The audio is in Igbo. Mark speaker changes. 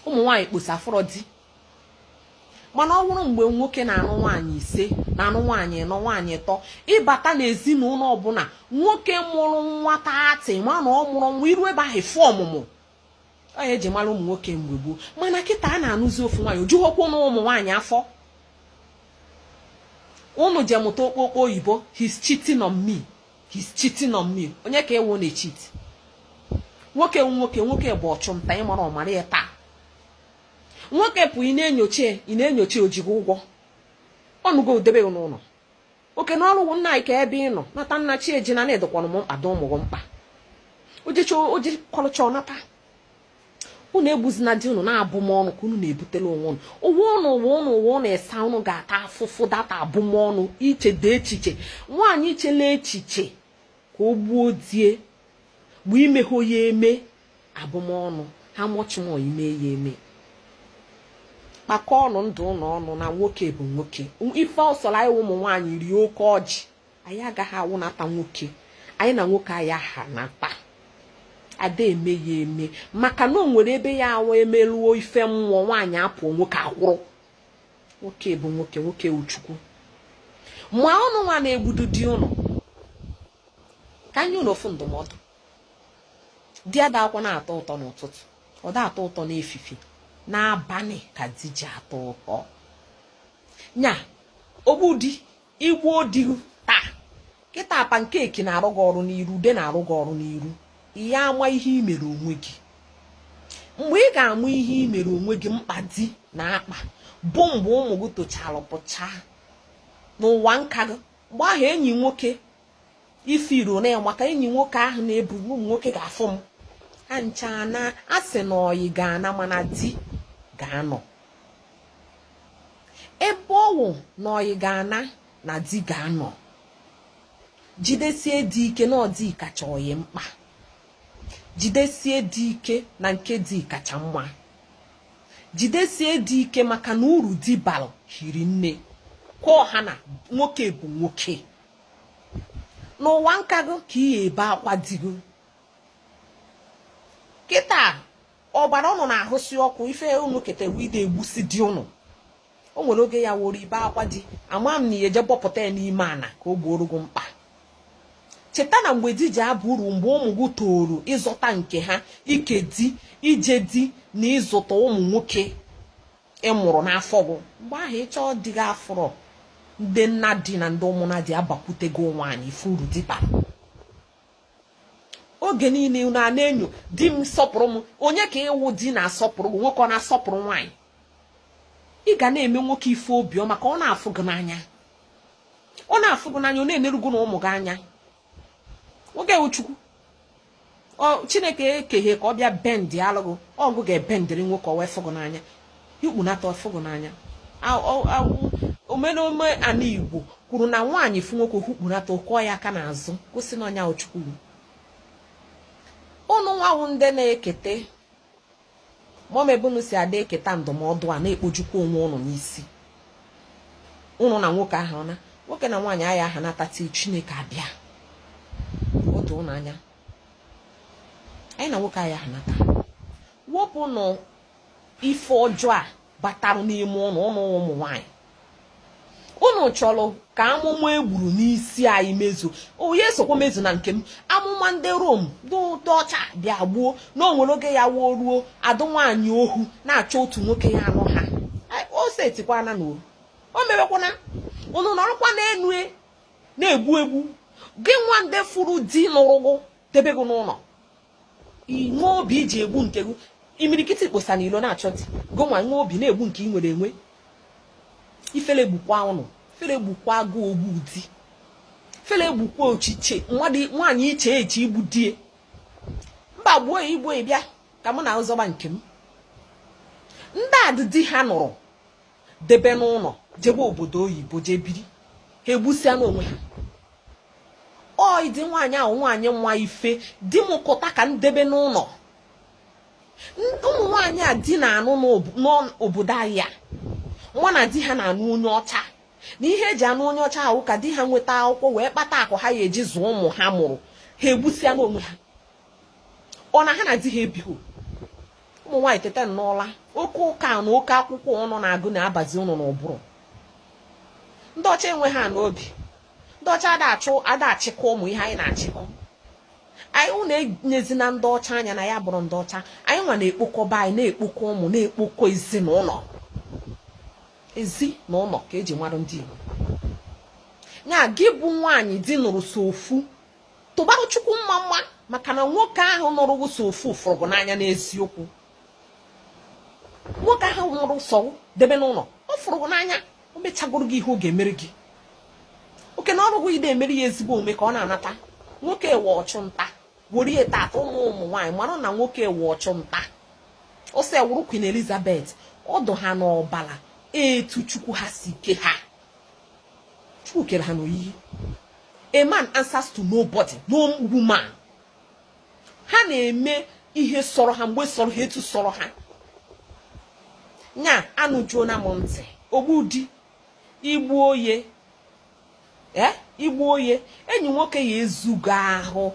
Speaker 1: ụmụ nwaanyị kposafọrọ di mana ọ bụrụ mgbe nwoke na-anụ nwaanyị ise na-anụ nwaanyị nọ nwaanyị tọ ịbata n'ezinụlọ ọbụla nwoke mụrụ nwata atị ma na ọ mụrụ nwa iru ebe ahụ efu ọmụmụ ọ eji mara ụmụ nwoke mgbe gboo mana kịta a na-anụzi ofu nwaanyị ojughokwu na ụmụ nwaanyị afọ unu je mụta okpokpo oyibo he's cheating on me onye ka ewu na-echit nwoke bụ ọchụmta ịmara ọmara ya taa nwoke pụ ị na-enyocha ojigo ụgwọ ọnụgo debe n'ụlọ oke na ọrụ nna anyị ka ebe ị nọ nata nna chi ejina na-edokwanụ m mkpa do ụmụgwọ mkpa oji kọlụcha ọnata unu egbuzina di unu na-abụ m ọnụ ka unu na-ebutela onwe unu ụwa unu esa unu ga-ata afụfụ data abụmọnụ ichede echiche nwaanyị ichela echiche ka o gbuo die bụ imehụ ya eme abụmọnụ ha mọchụnwọ ime ya eme kpakọ ọnụ ndụ ụlọ ọnụ na nwoke bụ nwoke ife ọsọrọ anyị ụmụ nwaanyị rie oke ọjị anyị agaghị awụnata nwoke anyị na nwoke anyị aha nata ada eme ya eme maka na o nwere ebe ya awụ emeluo ife mmụọ nwaanyị apụ nwoke akwụrụ nwoke bụ nwoke uchukwu ma ọnụ nwa na-egbudu di ụnụ ka anyị ụlọ ofu ndụmọdụ di ada akwa na-atọ ụtọ n'ụtụtụ ọ da atọ ụtọ n'efifi n'abalị ka di ji atọ ụtọ nya ogbudi igbuo di taa kịta pankeki na-arụ gị ọrụ n'iru ude na-arụ gị ọrụ n'iru ihe ama ihe imere onwe gị mgbe ị ga-amụ ihe imere onwe gị mkpa di na akpa bụ mgbe ụmụ gị tochara pụcha n'ụwa nka gị mgbe ahụ enyi nwoke ife iro na ya maka enyi nwoke ahụ na-ebu ụmụ nwoke ga-afụ m ha ncha na asị na oyi ga-ana mana di ga-anọ ebe ọwụ na oyi ga-ana na di ga-anọ jidesie dị ike na ọdị kacha oyi mkpa jidesie dị ike na nke dị kacha mma jidesie dị ike maka na uru di bara hiri nne ka ọha na nwoke bụ nwoke n'ụwa nka gị ka ị ebe akwa digo kịta ọbara ụnụ na-ahụsi ọkụ ife unu ketewa ide egbusi di ụnụ o nwere oge ya woro ibe akwa di ama m na ihe je bọpụta ya n'ime ana ka o gbuoro gị mkpa cheta na mgbe di ji abụ uru mgbe ụmụ gị toro ịzụta nke ha ike di ije di na ịzụta ụmụ nwoke ịmụrụ n'afọ gị mgbe ahụ ịchọọ dị gị afọrọ ndị nna di na ndị ụmụnna di abakwutego nwaanyị ife uru di bara oge niile unu a na-enyo di m sọpụrụ m onye ka ịwụ di na-asọpụrụ gị nwoke ọ na-asọpụrụ nwaanyị ị ga na-eme nwoke ife obiọ maka ọ na-afụ gị n'anya ọ na-enerugo na ụmụ gị anya nwoke uchukwu Chineke ekeghe ka ọ bịa bendị alụgụ ọgụ ga-ebendịrị nwoke ọ wee fụ gị n'anya ikpunata ọfụ gị n'anya omenome ana Igbo kwuru na nwaanyị fụ nwoke hukpunata ụkọ ya aka n'azụ gosi na ọnya ochukwu ụnụ nwanwụ ndị na-ekete mọmebunu si ada eketa ndụmọdụ a na-ekpojukwa onwe ụnụ n'isi ụnụ na nwoke ahụ na nwoke na nwaanyị agha aha natati Chineke abịa otu ụnụ anya anyị na nwoke agha aha nata wepụ nụ ife ọjọọ a batara n'ime ụnụ ụmụ nwaanyị unu chọrọ ka amụma egburu n'isi anyị mezu onye sokwa mezu na nke m amụma ndị Rom dị ọcha bịa gbuo na onwere oge ya wuo ruo adụ nwaanyị ohu na-achọ otu nwoke ya anụ ha o setikwana na o mewekwana unu nọrọkwa n'enu na-egbu gị nwa ndị furu di n'ụrụgụ debe gị n'ụlọ inwe obi iji egbu nke gị imirikiti kposa n'ilo na-achọ di gị nwa nwe obi na-egbu nke ị nwere enwe ifele gbukwa ụnụ fele gbukwa agụ ogbu di fele gbukwa ochiche nwaanyị iche eche igbu die mba gbuo ya igbo ịbịa ka mụ na ụzọba nke m ndị adịdị ha nụrụ debe n'ụlọ jebe obodo oyibo jee biri ha egbusịa n'onwe ha ịdị nwaanyị ahụ nwaanyị nwa ife di m kụta ka ndebe n'ụlọ ụmụ nwaanyị a di na-anụ n'obodo ahịa nwa na di ha na-anụ onye ọcha na ihe eji anụ onye ọcha ahụ ka di ha nweta akwụkwọ wee kpata akụ ha ya eji zụọ ụmụ ha mụrụ ha egbusịa n'onwe ha ọ na ha na di ha ebighị ụmụ ụmụ nwaanyị tete n'ụla oke ụka na oke akwụkwọ ọnụ na-agụ na-abazi ụnụ n'ụbụrụ. Ndị ọcha enwe ha n'obi. Ndị ọcha ada achịkọ ụmụ ihe anyị na-achịkọ. Anyị na-enyezi na ndị ọcha anya na ya bụrụ ndị ọcha. Anyị nwa na-ekpokọba anyị na-ekpokọ ụmụ na-ekpokọ ezinụlọ. Ezinụlọ ka eji mara ndị Igbo. Nya gị bụ nwaanyị di nụrụ so ofu tụbarụ Chukwu mma maka na nwoke ahụ nụrụ so ofu fụrụ n'anya n'eziokwu. Nwoke ahụ nụrụ so debe n'ụlọ ọ fụrụ n'anya o mechagoro gị ihe ọ ga-emere gị. Oke na ọrụ gị na-emere ya ezigbo omume ka ọ na-anata. Nwoke ewe ọchụnta were ya tata ụmụ nwaanyị mara na nwoke ewe ọchụnta. O si ewuru Queen Elizabeth ọdụ ha n'ọbala etu Chukwu ha si ke ha. Chukwu kere ha n'oyiyi. A man answers to nobody, no woman. Ha na-eme ihe sọrọ ha mgbe sọrọ ha etu sọrọ ha. Nya anụjuo na m ntị ogbu di igbu oye igbu oye enyi nwoke ya ezugo ahụ